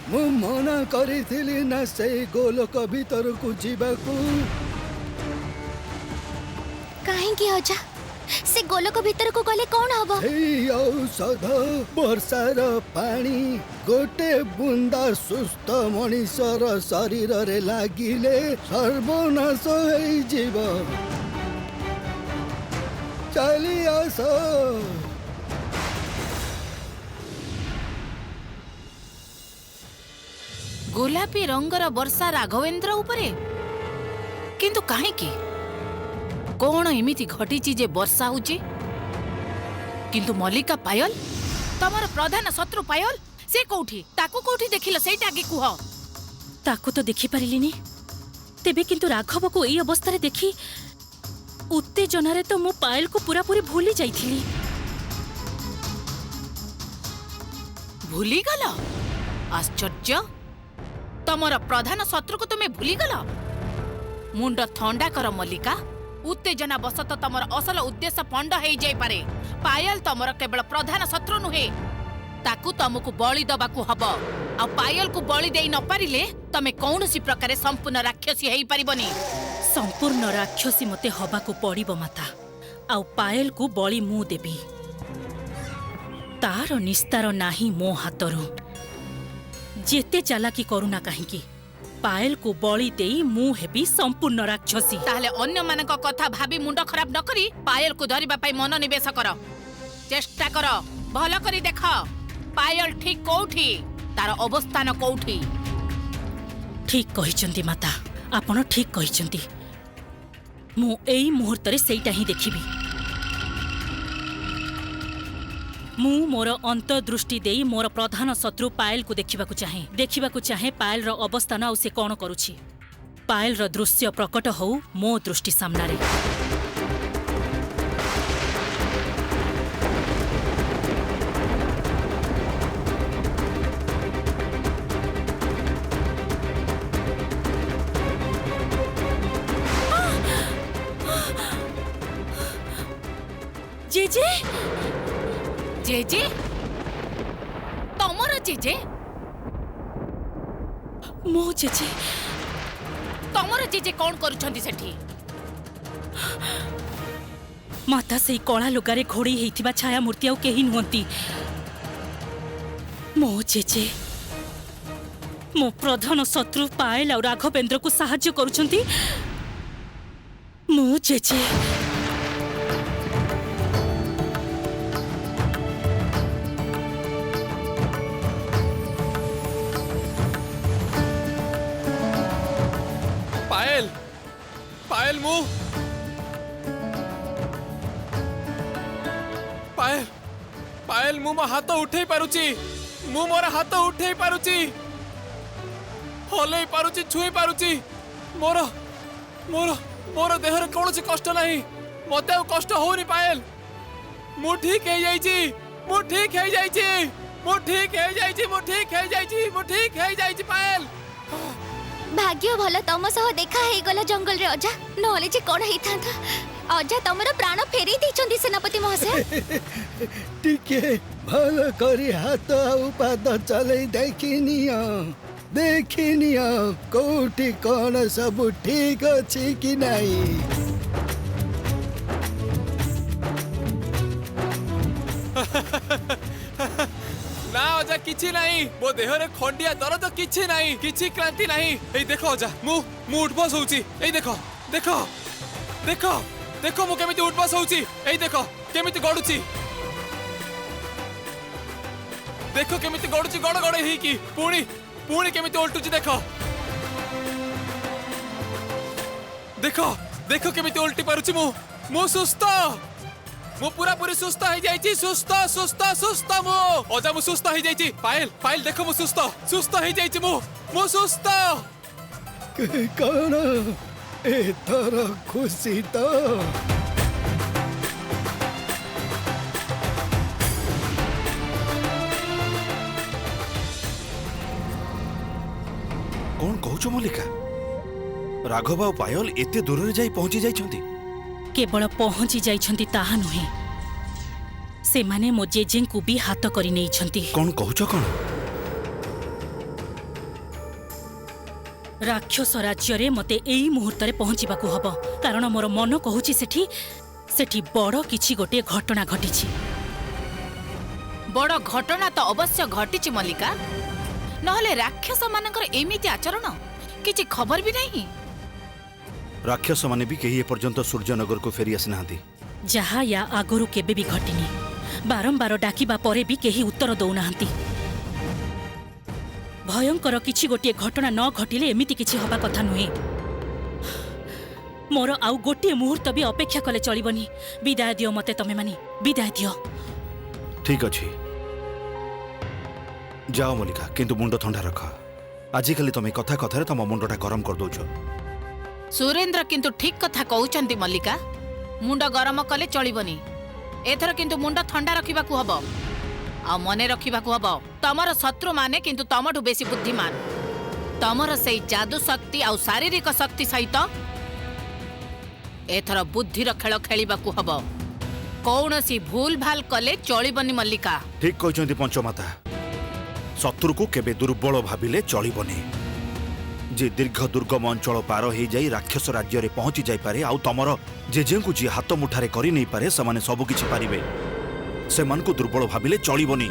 मु मना करिथिली ना से गोलक भीतर को जीवाकू। काहेकि अजा से गोलक भीतर को गले कौन हबो? सेई औषध वर्षार पानी गोटे बुंदा सुस्थ मनीषर शरीर रे लागिले सर्वनाश होई जीव। चली आस। गोलापी रंगर वर्षा राघवेंद्र उपरे किंतु काहेकि कौन एमिति घटीची जे वर्षा होची किंतु मल्लिका पायल तमर प्रधान शत्रु पायल से कोठी ताकू कोठी देखिल सेटा आगे कुह। ताकू तो देखि परिलिनी तेबे किंतु राघव को एई अवस्था रे देखि उत्तेजनारे तो मु पायल को पूरा पूरी भूली जाइथिली। भूली गल? आश्चर्य, तमर प्रधान शत्रु को तुम्हें भूली गल? मुंड ठंडा कर मल्लिका, उत्तेजना बसत तमर असल उद्देश्य पंड हो जाई पारे। पायल तमर केवल प्रधान शत्रु नुहे, ताकू तुमको बलि दबाकू हब। आ पायल को बलि देई न पारिले तमे कौनसी प्रकारे संपूर्ण राक्षसी हेई परिबनी। संपूर्ण राक्षसी मते हबाकू पड़िबो माता। आ पायल को बलि मु देबी, तार निस्तार नाही मो हातरू। जेते चालाकी करूना काहेकि पायल को बलि देई मु हेबी संपूर्ण राक्षसी। ताहले अन्य मानक कथा भाबी मुंड खराब न करी पायल को धरिबा पई मन निवेश कर। चेष्टा कर, भल करी देख पायल ठीक कोठी, तार अवस्थान कोठी। ठीक कहिचंती माता, आपण ठीक कहिचंती। मु एई मुहूर्त रे सेइटा ही देखिबी। मु मोर अंतर्दृष्टि देई मोर प्रधान शत्रु पायल को देखिबाकू चाहे पायल रो अवस्थान आ से कोन करूछि। पायल रो दृश्य प्रकट हो मो दृष्टि सामना रे। जेजे जेजे तमर जेजे मो जेजे तमर जेजे कौन करूछंती सेठी? माता से कला लुगारे घोड़ी हेइथिबा छाया मूर्ति आउ केही नुहंती। मो जेजे मो प्रधान शत्रु पायल और राघवेंद्र को साहाय्य करूछंती। मो जेजे पायल पायल मु पायल पायल मु मो हाथ उठे पारुची। मु मोर हाथ उठे पारुची, हलै पारुची, छुई पारुची। मोर मोर मोर देह रे कोनोसी कष्ट नाही, मते आ कष्ट होनी। पायल मु ठीक हे जाईची, मु ठीक हे जाईची, मु ठीक हे जाईची, मु ठीक हे जाईची, मु ठीक हे जाईची। पायल भाग्य भल तम सह देखा हे गला जंगल रे अजा, नहले जे कोन हेइथांता। अजा तमरो प्राण फेरी दैछंती सेनापति महाशय। टिके भल करी हाथ आउ पाद चलै देखिनियो, देखिनियो कोठी कौन सब ठीक अछि कि नहीं। ना अजा किछि नहीं, मो देह रे खंडिया दर्द किछि नहीं, किछि क्रांति नहीं। ए देखो अजा मु उठबस होउची। ए देखो देखो देखो देखो मु केमिति उठबस होउची। ए देखो केमिति गडुची, देखो केमिति गडुची, गड़ गड़ ही की पुणी पुणी केमिति उल्टुची। देखो देखो देखो केमिति उल्टी पारुची। मु सुस्थ, मु पूरा पूरी सुस्थ हो जाइची। सुस्थ सुस्थ सुस्थ मु अजा मु सुस्थ हो जाइची। पायल पायल देखो मु सुस्थ सुस्थ हो जाइची। मु सुस्थ। कौन एथर खुशी तो कौन कहूछ मल्लिका? राघव और पायल एते दूर रे जाई पहुंची जाइछंती? केवल पहुंची जाइछंती ताहा नुहे, से माने मो जेजे को भी हाथ करी नहीं छंती। कौन कहूछ? कौन राक्षस राज्य मते एई मुहूर्त पहुंचवा हब कारण मोर मन कहूची सेठी बड़ किछि गोटे घटना घटिछि। बड़ घटना तो अवश्य घटिछि मल्लिका, नहले राक्षस मानकर एमिति आचरण किछि खबर भी नहीं। राक्षस माने भी कहीं एपर्यंत सूर्यनगर को फेरी आसी नाहांती। जहा या आगरु केबे भी घटिनी, बारंबार डाकिबा परे भी केही उत्तर दौनाहांती। भयंकर किछि गोटे घटना न घटिले एमिति किछि हबा कथा नुहे। मोर आउ गोटे मुहूर्त भी अपेक्षा कले चलिबनी। विदाय दियो मते तमे मानी, विदाय दियो। ठीक अछि, जाओ मल्लिका, किंतु मुंड ठंडा रख। आजिकाली तमे कथा कथारे तम मुंडटा गरम कर दउछ। सुरेंद्र किंतु ठीक कथा कहउचंती मल्लिका, मुंड गरम कले चलिबनी। एथर किंतु मुंड ठंडा रखिबाकू हबो। आ मने रखिबाकू हबो, तमर शत्रु माने किंतु तमठु बेसी बुद्धिमान। तमर सेई जादू शक्ति आ शारीरिक शक्ति सहित एथर बुद्धिर खेल खेलिबाकू हबो। कौनसी भूल भाल कले चलिबनी मल्लिका। ठीक कहचंती पंचमाता, शत्रु को केबे दुर्बल भाबिले चलिबनी। जे दीर्घ दुर्गम अंचल पार हो जाई राक्षस राज्य रे पहुंची जाई पारे, आउ तमर जे को जी हाथ मुठारे करि नै पारे समाने सब किछि पारिबे। सेमान को दुर्बल भाबिले चलिबनी।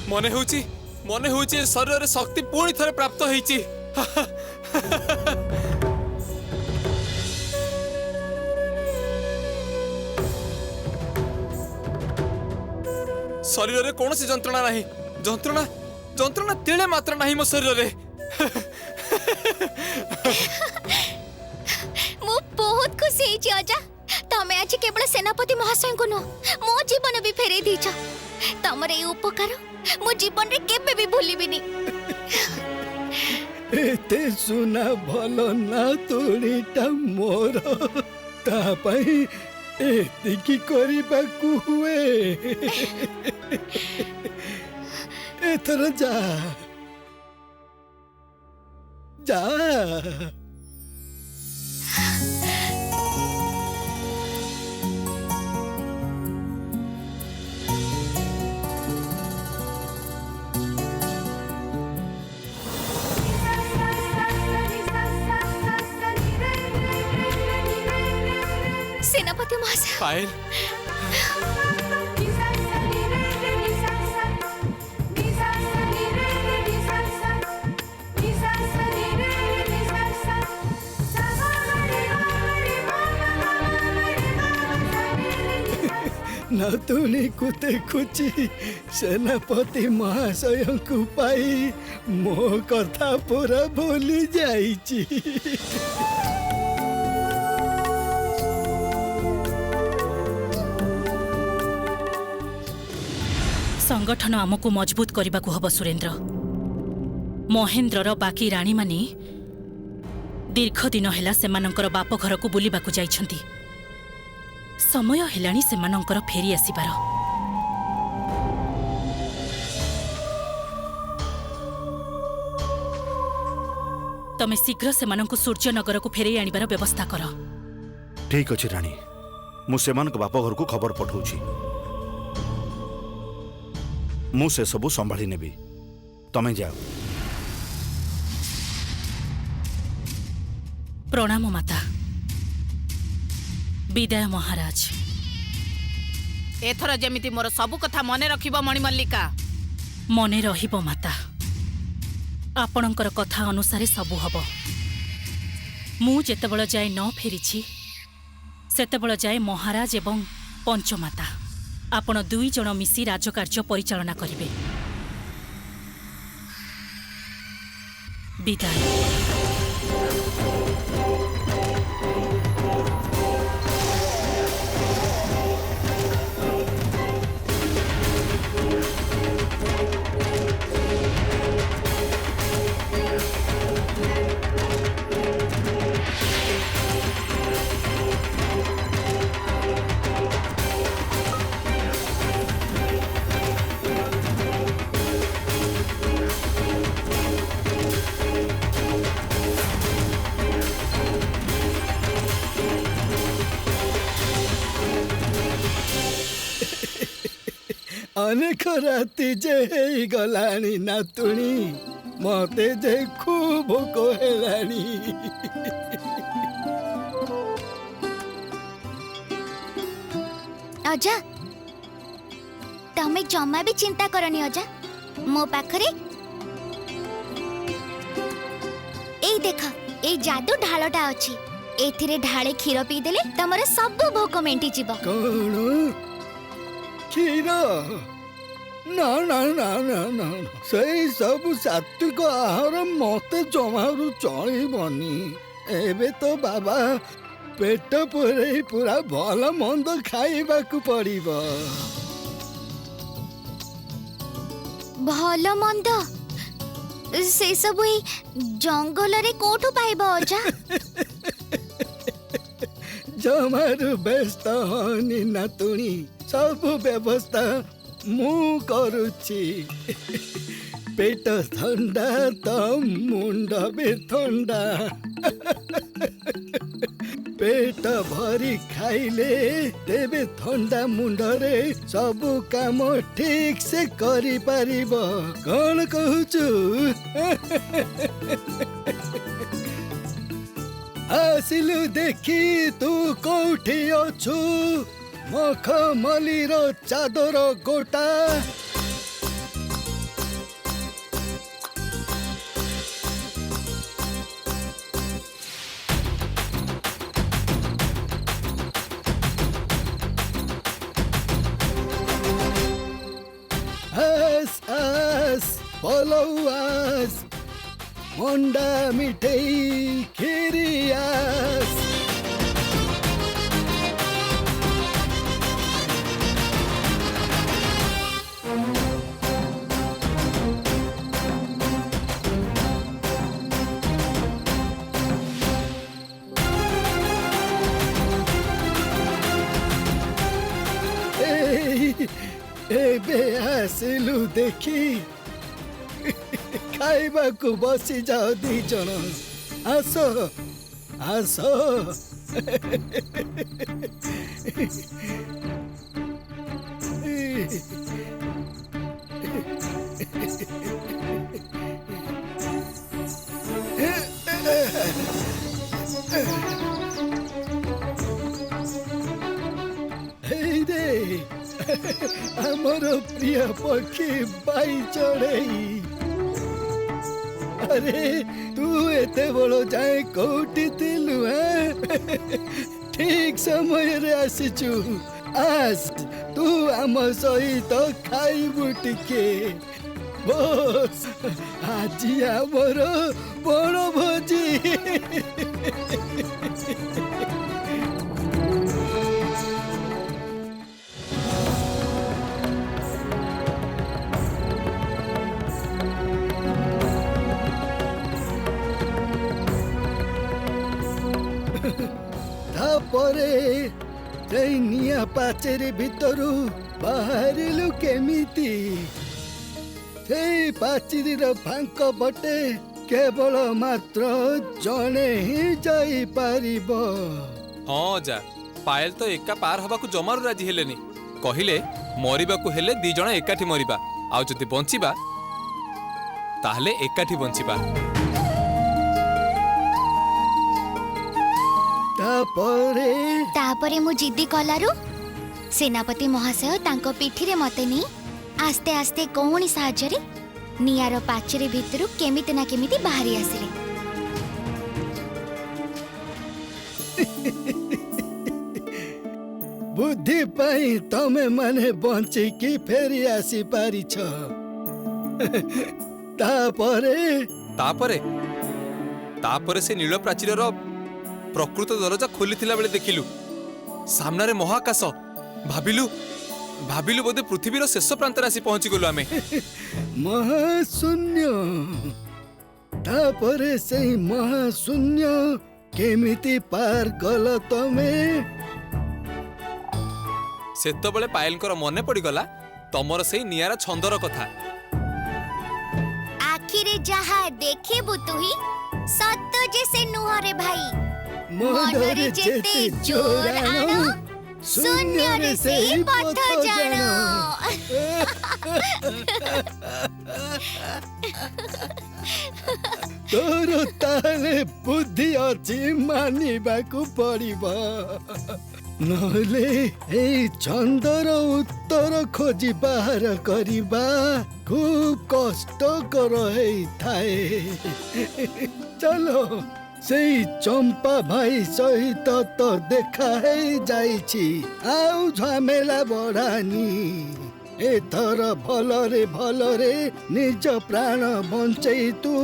मने होची शरीर रे शक्ति पूरी थरे प्राप्त होईची। शरीर रे कौनसी जंत्रणा नहीं। जंत्रणा तिले मात्र नहीं मो शरीर रे। मु बहुत खुशी होइछि अजा। तमे आज केवल सेनापति महाशय को न मो जीवन भी फेरे दीछ। तमर ए उपकार मो जीवन रे केबे भी भूलिबिनी। एते सुना भलो ना तोड़ीटा मोर ता पई एतिकी करिबाकू हुए। एथर जा जा। सेनापति महाशय पायल नातुनी को देखुची सेनापति महाशय को पाई मो कथा पूरा भूली जाइची। संगठन आमको मजबूत करने को हब सुरेंद्र। महेंद्रर बाकी राणी मानी दीर्घ दिन है सेमानंकर बाप घर को बुलिबा को जाइछंती। समय हेलानी सेमानंकर फेरी आसीबार। तमे शीघ्र सेमानंकु सूर्यनगर को फेरे आनिबार व्यवस्था कर। ठीक अछि रानी, मु सेमानक बाप घर को खबर पठाउछि। मु से सबु संभाली नेबी, तमे जाओ। प्रणाम माता। विदाय महाराज। एथर जेमिति मोर सबु कथा मने रखिबो मणिमल्लिका। मने रहिबो माता। आपणकर कथा अनुसारे सबु हब। मु जेतेबेल जाए न फेरिछि सेतेबेल जाए महाराज एवं पंचमाता आपण दुई जण मिसी राजकार्य परिचालना करिवे। विदाय। ଅନେକ ରାତି ଯେ ହେଇଗଲାଣି ନାତୁଣୀ, ମତେ ଯେ ଖୁବ୍ ଭୋକ ହେଲାଣି। ଅଜା ତମେ ଜମା ବି ଚିନ୍ତା କରନି ଅଜା, ମୋ ପାଖରେ ଏଇ ଦେଖ ଏଇ ଯାଦୁ ଢାଳଟା ଅଛି। ଏଥିରେ ଢାଳେ କ୍ଷୀର ପିଇଦେଲେ ତମର ସବୁ ଭୋକ ମେଣ୍ଟିଯିବ। କଣ କ୍ଷୀର? ନା ନା ନା ନା ନା, ସେଇ ସବୁ ସାତ୍विକ ଆହାର ମତେ ଜମାରୁ ଚଳିବନି। ଏବେ ତ ବାବା ପେଟ ପୁରେଇ ପୁରା ଭଲ ମନ୍ଦ ଖାଇବାକୁ ପଡିବ। ଭଲ ମନ୍ଦ ସେ ସବୁ ଏଇ ଜଙ୍ଗଲରେ କୋଉଠୁ ପାଇବ ଅଜା? ଜମାରୁ ବ୍ୟସ୍ତ ହନି ନାତୁଣୀ, ସବୁ ବ୍ୟବସ୍ଥା ମୁଁ କରୁଛି। ପେଟ ଥଣ୍ଡା ତ ମୁଣ୍ଡ ବି ଥଣ୍ଡା। ପେଟ ଭରି ଖାଇଲେ ତେବେ ଥଣ୍ଡା ମୁଣ୍ଡରେ ସବୁ କାମ ଠିକ ସେ କରିପାରିବ। କଣ କହୁଛୁ? ଆସିଲୁ ଦେଖି ତୁ କୋଉଠି ଅଛୁ? ମଖମଲିର ଚାଦର ଗୋଟା ଆସ୍ ଆସ୍ ପଲଉ ଆସ୍, ମଣ୍ଡା ମିଠେଇ କ୍ଷୀରି ଆସ୍। ଏବେ ଆସିଲୁ ଦେଖି, ଖାଇବାକୁ ବସି ଯାଅ ଦି ଜଣ। ଆସ ଆସ। ହେଇରେ ଆମର ପ୍ରିୟ ପକ୍ଷୀ ବାଇ ଚଢ଼େଇ। ଆରେ ତୁ ଏତେ ବଳ ଯାଏ କୋଉଠି ଥିଲୁ? ଠିକ ସମୟରେ ଆସିଛୁ। ଆସ୍ ତୁ ଆମ ସହିତ ଖାଇବୁ ଟିକେ। ବସ୍ ଆଜି ଆମର ବଣ ଭୋଜି। ତାପରେ ସେଇ ନିଆଁ ପାଚେରୀ ଭିତରୁ ବାହାରିଲୁ କେମିତି? ସେଇ ପାଚେରୀର ଫାଙ୍କ ପଟେ କେବଳ ମାତ୍ର ଜଣେ ହିଁ ଯାଇପାରିବ। ହଁ ଅଜା, ପାଏଲ ତ ଏକା ପାର ହବାକୁ ଜମାରୁ ରାଜି ହେଲେନି। କହିଲେ ମରିବାକୁ ହେଲେ ଦି ଜଣ ଏକାଠି ମରିବା, ଆଉ ଯଦି ବଞ୍ଚିବା ତାହେଲେ ଏକାଠି ବଞ୍ଚିବା। ତାପରେ ମୁଁ ଜିଦ୍ଦି କଲାରୁ ସେନାପତି ମହାଶୟ ତାଙ୍କ ପିଠିରେ ମତେ ନେଇ ଆସ୍ତେ ଆସ୍ତେ କଉଣି ସାହାଯ୍ୟରେ ନିଆଁର ପାଚେରୀ ଭିତରୁ କେମିତି ନା କେମିତି ବାହାରି ଆସିଲେ। ବୁଦ୍ଧି ପାଇଁ ତମେ ମାନେ ବଞ୍ଚିକି ଫେରି ଆସି ପାରିଛ। ତାପରେ ତାପରେ ସେ ନୀଳ ପ୍ରାଚୀରର ପ୍ରକୃତ ଦରଜା ଖୋଲିଥିଲା ବେଳେ ଦେଖିଲୁ ସାମ୍ନାରେ ମହାକାଶ। ଭାବିଲୁ ବୋଧେ ପୃଥିବୀର ଶେଷ ପ୍ରାନ୍ତରେ ଆସି ପହଞ୍ଚିଗଲୁ ଆମେ। ମହାଶୂନ୍ୟ। ତାପରେ ସେଇ ମହାଶୂନ୍ୟ କେମିତି ପାର କଲ ତମେ? ସେତେବେଳେ ପାଏଲଙ୍କର ମନେ ପଡିଗଲା ତମର ସେଇ ନିଆରା ଛନ୍ଦର କଥା। ଆଖିରେ ଯାହା ଦେଖିବୁ ତୁହି ସତ ଯେ ସେ ନୁହଁରେ ଭାଇ। ମନରେ ଯେତେ ଜୋର ଆଣ ଶୂନ୍ୟରେ ସେଇ ପଥ ଜାଣ। ତୋର ତାହେଲେ ବୁଦ୍ଧି ଅଛି, ମାନିବାକୁ ପଡିବ, ନହେଲେ ଏଇ ଛନ୍ଦର ଉତ୍ତର ଖୋଜି ବାହାର କରିବା ଖୁବ୍ କଷ୍ଟକର ହେଇଥାଏ। ଚାଲ, ସେଇ ଚମ୍ପା ଭାଇ ସହିତ ତ ଦେଖା ହେଇଯାଇଛି, ଆଉ ଝାମେଲା ବଢାନି। ଏଥର ଭଲରେ ଭଲରେ ନିଜ ପ୍ରାଣ ବଞ୍ଚେଇ ତୁ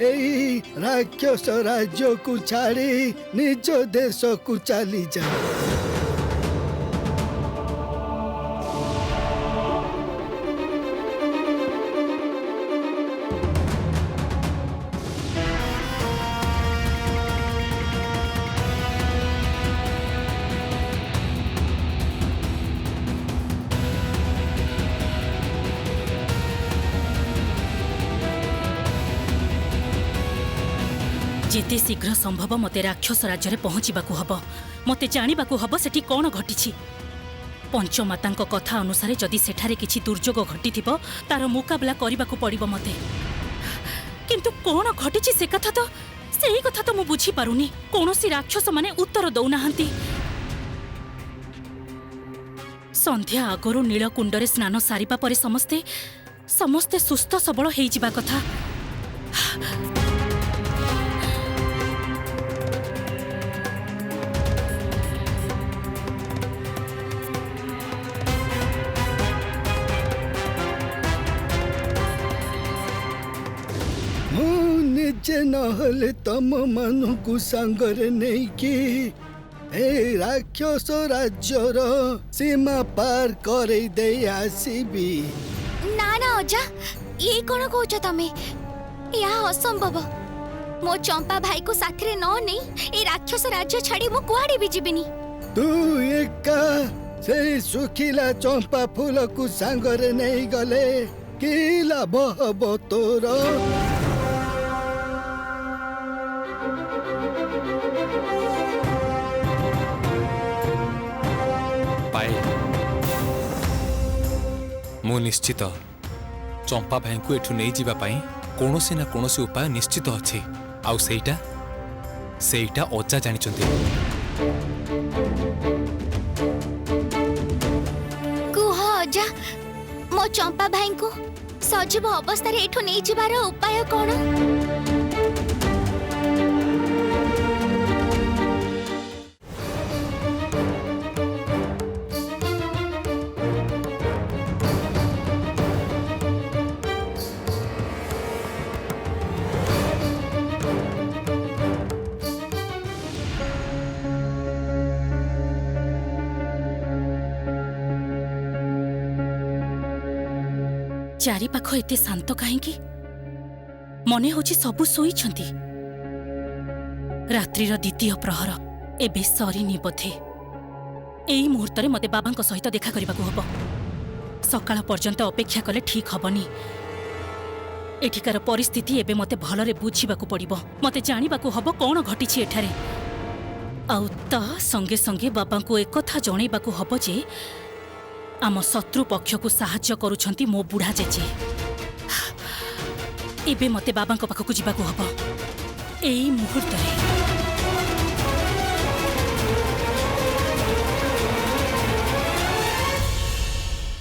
ଏଇ ରାକ୍ଷସ ରାଜ୍ୟକୁ ଛାଡ଼ି ନିଜ ଦେଶକୁ ଚାଲିଯା। ଯେତେ ଶୀଘ୍ର ସମ୍ଭବ ମତେ ରାକ୍ଷସ ରାଜ୍ୟରେ ପହଞ୍ଚିବାକୁ ହବ। ମତେ ଜାଣିବାକୁ ହବ ସେଠି କଣ ଘଟିଛି। ପଞ୍ଚମାତାଙ୍କ କଥା ଅନୁସାରେ ଯଦି ସେଠାରେ କିଛି ଦୁର୍ଯୋଗ ଘଟିଥିବ ତାର ମୁକାବିଲା କରିବାକୁ ପଡିବ ମତେ। କିନ୍ତୁ କଣ ଘଟିଛି ସେ କଥା ତ ମୁଁ ବୁଝିପାରୁନି। କୌଣସି ରାକ୍ଷସ ମାନେ ଉତ୍ତର ଦଉନାହାନ୍ତି। ସନ୍ଧ୍ୟା ଆଗରୁ ନୀଳକୁଣ୍ଡରେ ସ୍ନାନ ସାରିବା ପରେ ସମସ୍ତେ ସୁସ୍ଥ ସବଳ ହେଇଯିବା କଥା। ନିଜେ ନହେଲେ ତମ ମାନଙ୍କୁ ସାଙ୍ଗରେ ନେଇକି ଏ ରାକ୍ଷସ ରାଜ୍ୟର ସୀମା ପାର କରେଇ ଦେଇ ଆସିବି। ନା ନା ଅଜା, ଇଏ କଣ କହୁଛ ତମେ? ଏହା ଅସମ୍ଭବ। ମୋ ଚମ୍ପା ଭାଇକୁ ସାଥିରେ ନ ନେଇ ଏ ରାକ୍ଷସ ରାଜ୍ୟ ଛାଡି ମୁଁ କୁଆଡେ ବି ଯିବିନି। ତୁ ଏକା ସେଇ ଶୁଖିଲା ଚମ୍ପା ଫୁଲକୁ ସାଙ୍ଗରେ ନେଇଗଲେ କି ଲାଭ ହବ ତୋର? ମୁଁ ନିଶ୍ଚିତ ଚମ୍ପା ଭାଇଙ୍କୁ ଏଠୁ ନେଇଯିବା ପାଇଁ କୌଣସି ନା କୌଣସି ଉପାୟ ନିଶ୍ଚିତ ଅଛି। ଆଉ ସେଇଟା ଅଜା ଜାଣିଛନ୍ତି। କୁହ ଅଜା, ମୋ ଚମ୍ପା ଭାଇଙ୍କୁ ସଜୀବ ଅବସ୍ଥାରେ ଏଠୁ ନେଇଯିବାର ଉପାୟ କଣ? ଚାରିପାଖ ଏତେ ଶାନ୍ତ କାହିଁକି? ମନେ ହେଉଛି ସବୁ ଶୋଇଛନ୍ତି। ରାତ୍ରିର ଦ୍ୱିତୀୟ ପ୍ରହର ଏବେ ସରିନି ବୋଧେ। ଏଇ ମୁହୂର୍ତ୍ତରେ ମତେ ବାବାଙ୍କ ସହିତ ଦେଖା କରିବାକୁ ହବ। ସକାଳ ପର୍ଯ୍ୟନ୍ତ ଅପେକ୍ଷା କଲେ ଠିକ୍ ହବନି। ଏଠିକାର ପରିସ୍ଥିତି ଏବେ ମତେ ଭଲରେ ବୁଝିବାକୁ ପଡିବ। ମତେ ଜାଣିବାକୁ ହବ କଣ ଘଟିଛି ଏଠାରେ। ଆଉ ତା ସଙ୍ଗେ ସଙ୍ଗେ ବାବାଙ୍କୁ ଏକଥା ଜଣେଇବାକୁ ହବ ଯେ ଆମ ଶତ୍ରୁ ପକ୍ଷକୁ ସାହାଯ୍ୟ କରୁଛନ୍ତି ମୋ ବୁଢ଼ା ଜେଜେ। ଏବେ ମତେ ବାବାଙ୍କ ପାଖକୁ ଯିବାକୁ ହବ ଏଇ ମୁହୂର୍ତ୍ତରେ।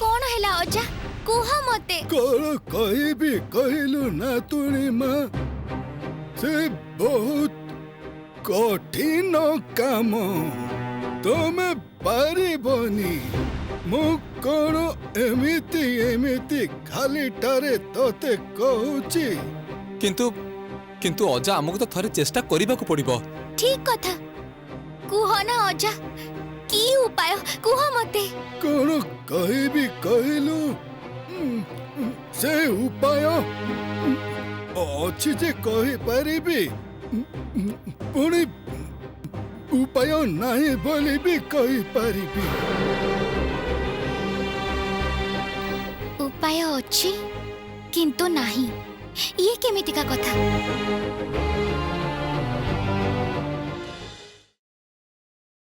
କଣ ହେଲା ଅଜା, କୁହ ମତେ। କଣ କହିବି କହିଲୁ ନାତୁଣୀ ମା? ସେ ବହୁତ କଠିନ କାମ, ତମେ ପାରିବନି। ମୁଁ କଣ ଏମିତି ଖାଲିଟାରେ ତତେ କହୁଛି? କିନ୍ତୁ ଅଜା, ଆମକୁ ତ ଥରେ ଚେଷ୍ଟା କରିବାକୁ ପଡିବ। ଠିକ୍ କଥା, କୁହ ନା ଅଜା, କି ଉପାୟ କୁହ ମତେ। କଣ କହିବି କହିଲୁ? ସେ ଉପାୟ ଅଛି ଯେ କହିପାରିବି, ପୁଣି ଉପାୟ ନାହିଁ ବୋଲି ବି କହିପାରିବି। ଉପାୟ ଅଛି କିନ୍ତୁ ନାହିଁ, ଇଏ କେମିତିକା କଥା?